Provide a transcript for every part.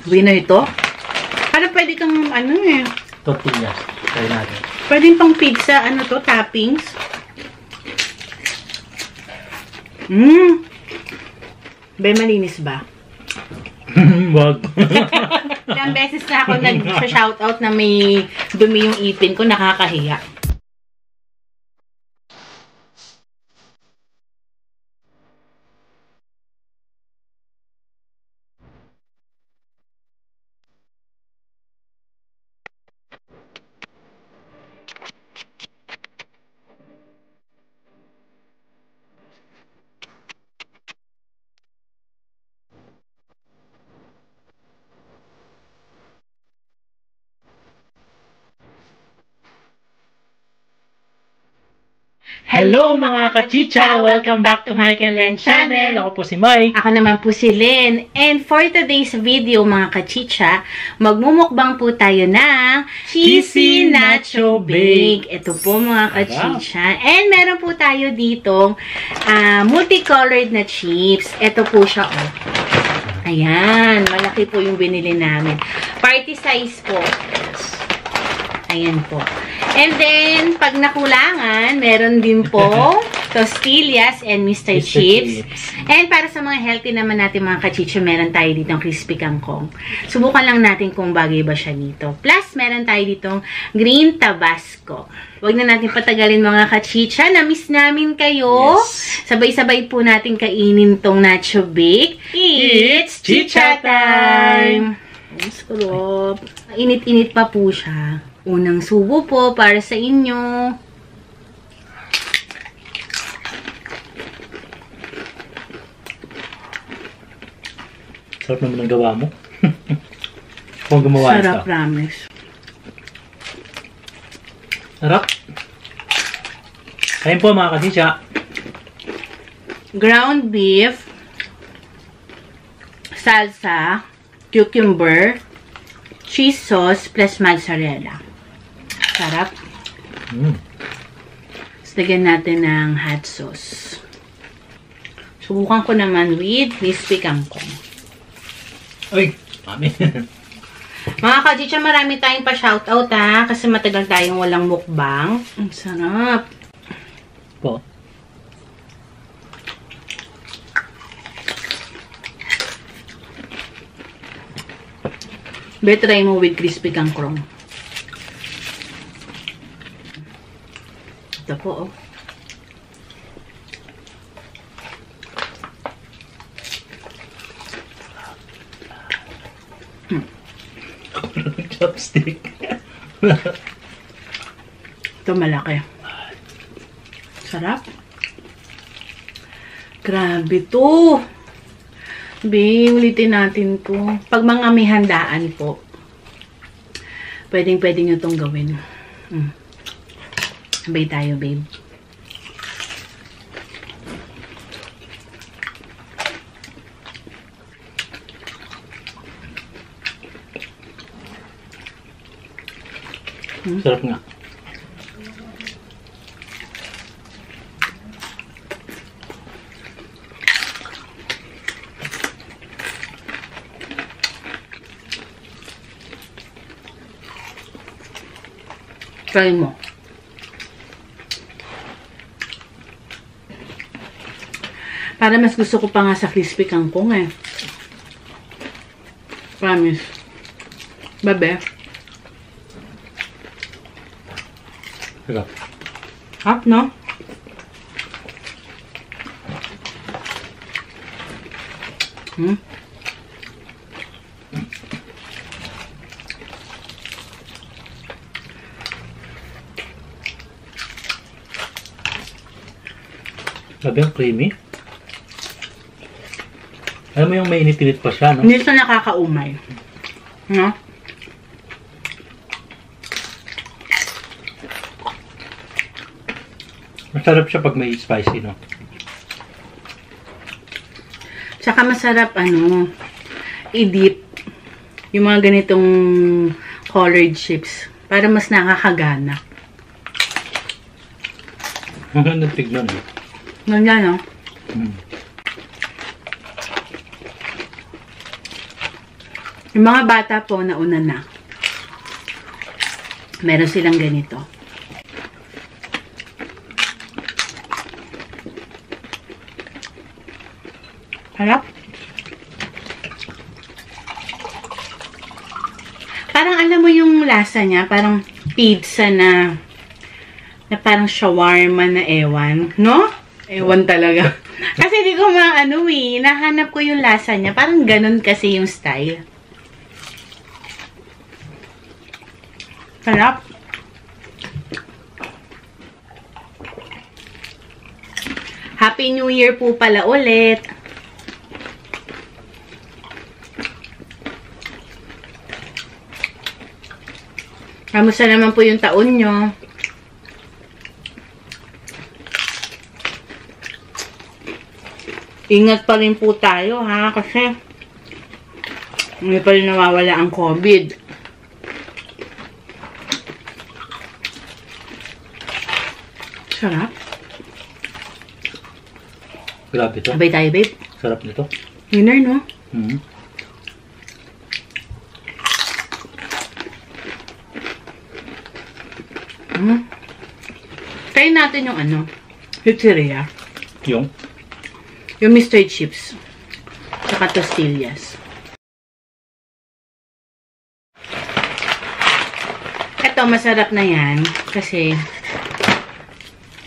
Winner ito? Parang pwede kang, ano eh. Tortillas. Try natin. Pwede pang pizza, ano to, toppings. Bay, malinis ba? Wag. Ilang beses na ako nag-shoutout na may dumi yung ipin ko, nakakahiya. Hello mga kachicha! Welcome back to Mike and Len channel. Ako po si Mike. Ako naman po si Len. And for today's video mga kachicha, magmumukbang po tayo ng Cheesy Nacho Bake. Ito po mga kachicha. And meron po tayo ditong multicolored na chips. Ito po siya oh. Ayan, malaki po yung binili namin. Party size po. Ayan po. And then, pag nakulangan, meron din po Tostillas and Mr. Chips. And para sa mga healthy naman natin mga kachicho, meron tayo ditong crispy kangkong. Subukan lang natin kung bagay ba siya dito. Plus, meron tayo ditong green tabasco. Huwag na natin patagalin mga kachicha. Na-miss namin kayo. Sabay-sabay po natin kainin tong Nacho Bake. It's Chicha time! Masarap. Init-init pa po siya. Unang subo po para sa inyo. Sarap naman ang gawa mo. Kung gumawa ito. Sarap, promise. Sarap. Kain po mga kachicha. Ground beef, salsa, cucumber, cheese sauce plus mozzarella. Sarap. Lagyan natin ng hot sauce. Subukan ko naman with crispy kangkong. Uy, mami. Mga kachicha, marami tayong pa-shoutout ha. Kasi matagal tayong walang mukbang. Ang sarap. Po. Try mo with crispy kangkong. Ito po, oh. Chopstick. Ito malaki. Sarap. Grabe to. Ulitin natin to. Pag mga may handaan po, pwedeng nyo itong gawin. Sabay tayo, babe. Sarap nga. Try mo. Para mas gusto ko pa nga sa crispy kangkong eh. Promise. Babe. Sarap. Hap, no? Sabi ang creamy. Alam mo yung may init-init pa siya, no? Hindi siya nakakaumay. No? Masarap siya pag may spicy, no? Tsaka masarap, i-dip yung mga ganitong colored chips para mas nakakagana. Ang ganda tignan, eh. Ganyan, no? Yung mga bata po, nauna na. Meron silang ganito. Harap. Parang alam mo yung lasa niya, parang pizza na parang shawarma na ewan, no? Ewan talaga. Kasi di ko nahanap ko yung lasa niya. Parang ganun kasi yung style. Sarap. Happy New Year po pala ulit. Kamusta naman po yung taon nyo? Ingat pa rin po tayo, ha? Kasi hindi pa rin nawawala ang COVID. Sarap. Grabe to. Sabay tayo, babe. Sarap nito. Winner, no? Try natin yung pizzeria. Yung Mr. Chips. Tsaka tostillas. Ito, masarap na yan. Kasi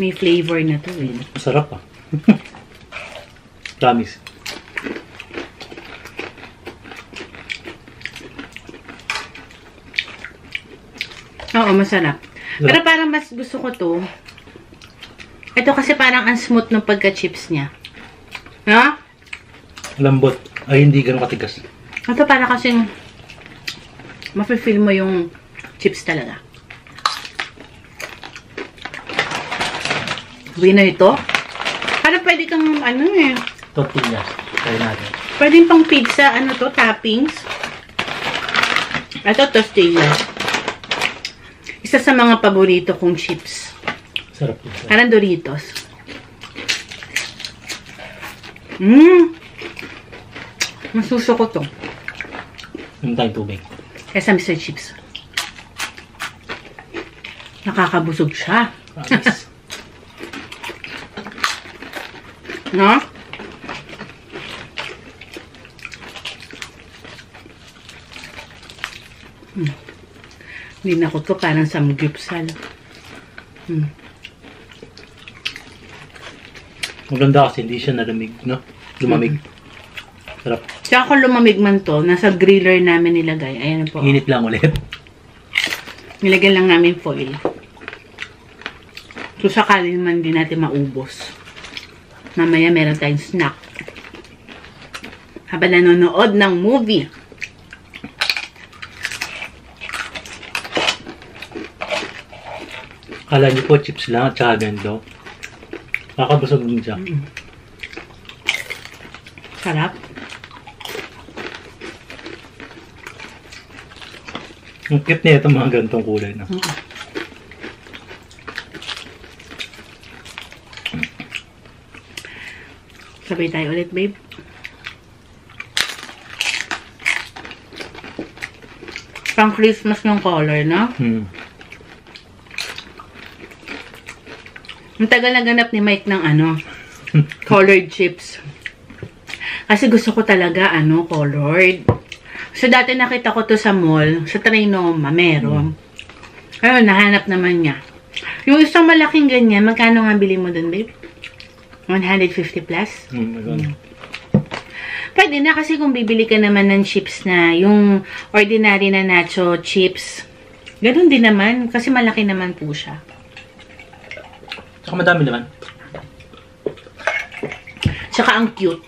may flavor na to eh. masarap ah. Promise. Oo, masarap. Pero parang mas gusto ko to. Ito kasi parang ang smooth ng pagka-chips niya. Ha? Lambot. Ay, hindi ganun katigas. Ito parang kasing mafe-feel mo yung chips talaga. Winner ito. Parang pwede kang Tortillas. Try natin. pwede pang pizza, toppings. Ito, tostillas. Isa sa mga paborito kong chips. Sarap pizza. Parang Doritos. Masuso ko to. Yung tayong tubig. Kesa Mr. Chips. Nakakabusog siya. Promise. No? Hindi na ko to parang samgyupsal. Maganda kasi hindi siya nalamig, no? Lumamig. Sarap. Tsaka kung lumamig man to, nasa griller namin nilagay. Ayan po. Init lang ulit. Nilagay lang namin foil. So, sakali naman din natin maubos. Mamaya meron tayong snack. Habang nanonood ng movie. Kala niyo po chips lang at saka ganito. Kakabusog din siya. Sarap. Ang cute niya itong mga ganitong kulay na. Sabay tayo ulit, babe. Pang Christmas ng color, no? Ang tagal na ganap ni Mike ng colored chips. Kasi gusto ko talaga, colored. So, dati nakita ko to sa mall, sa Trinoma, meron. Ayun, nahanap naman niya. Yung isang malaking ganyan, magkano nga bili mo dun, babe? 150 plus? Pwede na kasi kung bibili ka naman ng chips na yung ordinary na nacho chips. Ganun din naman, kasi malaki naman po siya. Saka madami naman. Tsaka ang cute.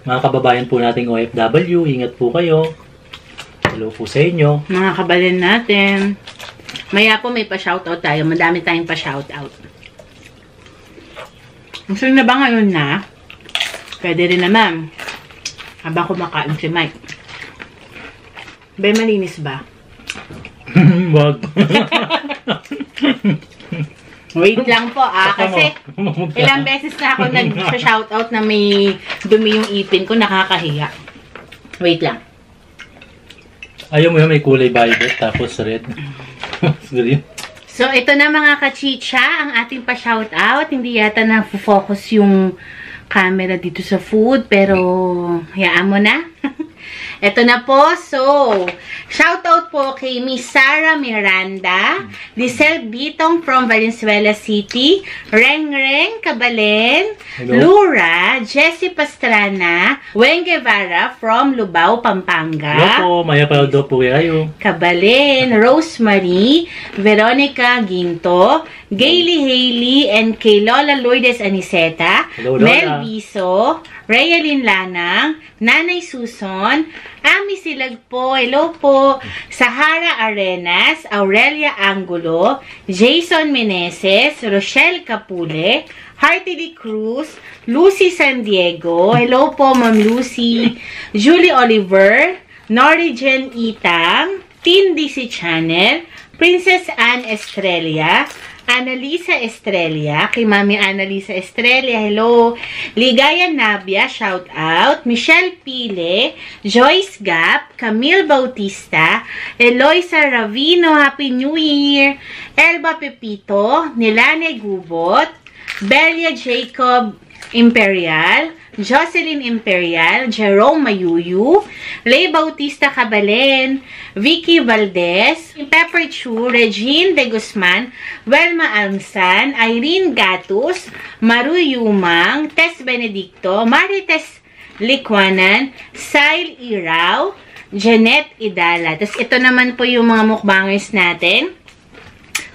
Mga kababayan po nating OFW, ingat po kayo. Hello po sa inyo. Mga kabalin natin. Maya po may pa-shoutout tayo. Madami tayong pa-shoutout. Gusto na ba ngayon na? Pwede rin naman. Habang kumakain si Mike. Bay, malinis ba? Wag. Wait lang po kasi Ilang beses na ako nag-shoutout na may dumi yung ipin ko, nakakahiya. Wait lang. Ayaw mo yun, may kulay violet, tapos red. Green. So, ito na mga kachicha, ang ating pa-shoutout. Hindi yata na-focus yung camera dito sa food, pero hayaan mo na. Ito na po. So, shoutout po kay Miss Sarah Miranda, Lisel Bitong from Valenzuela City, Reng Reng Cabalen, Lura, Jessie Pastrana, Wen Guevara from Lubao, Pampanga. Hello po, maya pala do po kayo. Cabalen, Rosemary, Veronica Ginto, Gaily Haley, and kay Lola Lourdes Aniceta, Hello, Lola. Mel Biso, Rayalyn Lanang, Nanay Suson, Ami Silagpo, hello po, Sahara Arenas, Aurelia Angulo, Jason Meneses, Rochelle Capule, Hartley Cruz, Lucy San Diego, hello po Ma'am Lucy, Julie Oliver, Norigen Itang, Teen DC Channel, Princess Anne Estrella, Annalisa Estrella, kay Mami Annalisa Estrella, hello. Ligaya Nabia, shout out. Michelle Pile, Joyce Gap, Camille Bautista, Eloisa Ravino, Happy New Year. Elba Pepito, Nilane Gubot, Belia Jacob Imperial, Jocelyn Imperial, Jerome Mayuyu, Lay Bautista Cabalen, Vicky Valdez, Pepper Chu, Regine De Guzman, Welma Ansan, Irene Gatus, Maru Yumang, Tess Benedicto, Marites Likwanan, Sail Iraw, Janet Idala. Tapos ito naman po yung mga mukbangers natin.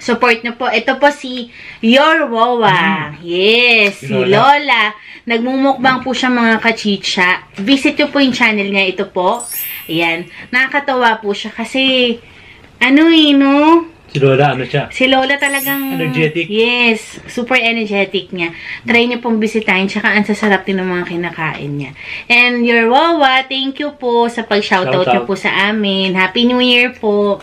Support na po. Ito po si Your Wawa. Yes, si Lola. Nagmumukbang po siya mga kachicha. Visit nyo po yung channel niya. Ito po. Ayan. Nakakatawa po siya kasi ano no? Si Lola, ano siya? Si Lola talagang energetic. Yes. Super energetic niya. Try niyo pong bisitahin. Tsaka ang sasarap din ng mga kinakain niya. And Your Wawa, thank you po sa pag-shoutout niyo po sa amin. Happy New Year po.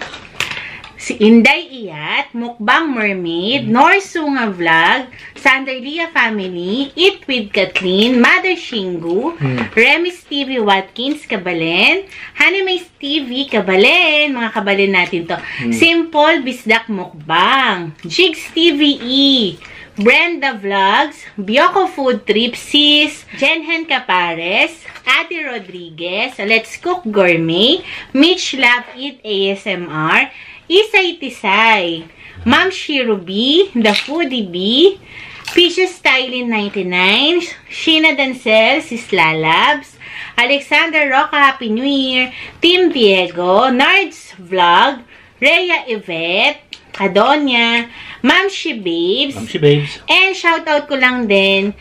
Si Inday Iyat, Mukbang Mermaid, Norsunga Vlog, Sanderlia Family, Eat with Kathleen, Mother Shingu, Remis TV Watkins, Kabalen, Hanimay TV, Kabalen, mga kabalen natin to. Simple Bisdak Mukbang, Jigs TVE, Brenda Vlogs, Bioko Food Trip, Sis, Jenhen Capares, Ate Rodriguez, Let's Cook Gourmet, Mitch Love Eat ASMR, Isay Tisay, Ma'am Shiro B, The Foodie B, Peaches Stylin 99, Sheena Dancel, Sisla Labs, Alexander Roca, Happy New Year, Team Diego, Nards Vlog, Rhea Yvette, Adonia, Ma'am She Babes, and shoutout ko lang din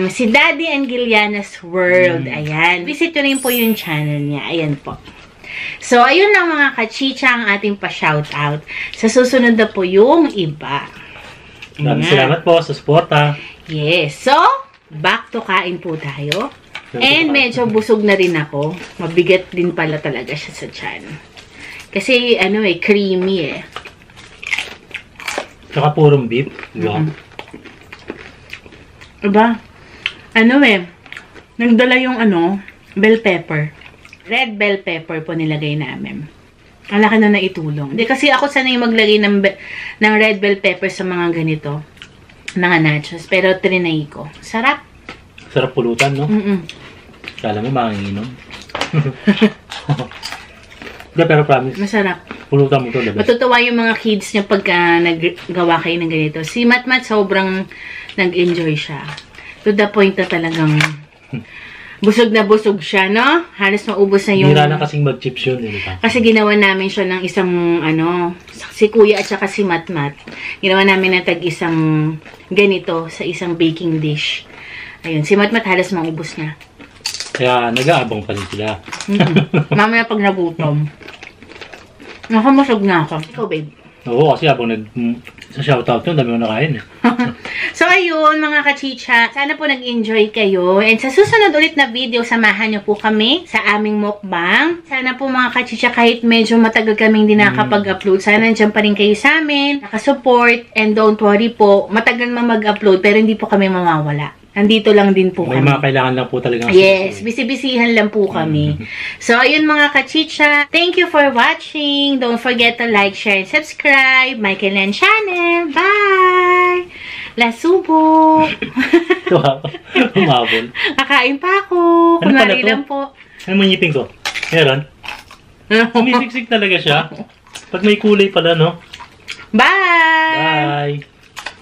si Daddy Angeliana's World. Ayan. Visit nyo rin po yung channel niya. Ayan po. So, ayun lang mga kachicha ang ating pa-shoutout. Sa susunod na po yung iba. Maraming salamat po sa suporta. Yes. So, back to kain po tayo. And medyo busog na rin ako. Mabigat din pala talaga siya sa tiyan. Kasi, ano creamy Tsaka purong beef. Diba? Nagdala yung bell pepper. Red bell pepper po nilagay namin. Ang laki na naitulong. Hindi kasi ako sanay maglagay ng red bell pepper sa mga ganito. Mga nachos. Pero trinay ko. Sarap. Sarap pulutan, no? Kala mo manginginom. Pero promise. Masarap. Pulutan mo to, diba? Matutuwa yung mga kids niya pagka naggawa kayo ng ganito. Si Matmat sobrang nag-enjoy siya. To the point na talagang busog na busog siya, no? Halos maubos na yung... Hindi na kasing mag-chips yun. Kasi ginawa namin siya ng isang, si Kuya at saka si Matmat. Ginawa namin ng tag-isang ganito sa isang baking dish. Ayun, si Matmat halos maubos niya. Kaya nag-aabang pa rin sila. Mamaya pag nagutom. Nakamusog na ako. Ikaw, babe. Oo, kasi habang sa shoutout nyo, dami mo nakain. So, ayun, mga kachicha. Sana po nag-enjoy kayo. And sa susunod ulit na video, samahan niyo po kami sa aming mukbang. Sana po, mga kachicha, kahit medyo matagal kaming hindi nakapag-upload, sana nandiyan pa rin kayo sa amin, nakasupport, and don't worry po, matagal mag-upload, pero hindi po kami mawawala. Nandito lang din po May kami. mga kailangan lang po talaga. Yes, bisibisihan lang po kami. So, ayun mga kachicha. Thank you for watching. Don't forget to like, share, and subscribe. Michael Len Channel. Bye! Lasubo! Ito ako. Umabol. Kakain pa ako. Ano pala Kunwari to? lang po. Ano mo ngipin ko? Meron? Sumisiksik talaga siya. Pag may kulay pala, no? Bye! Bye!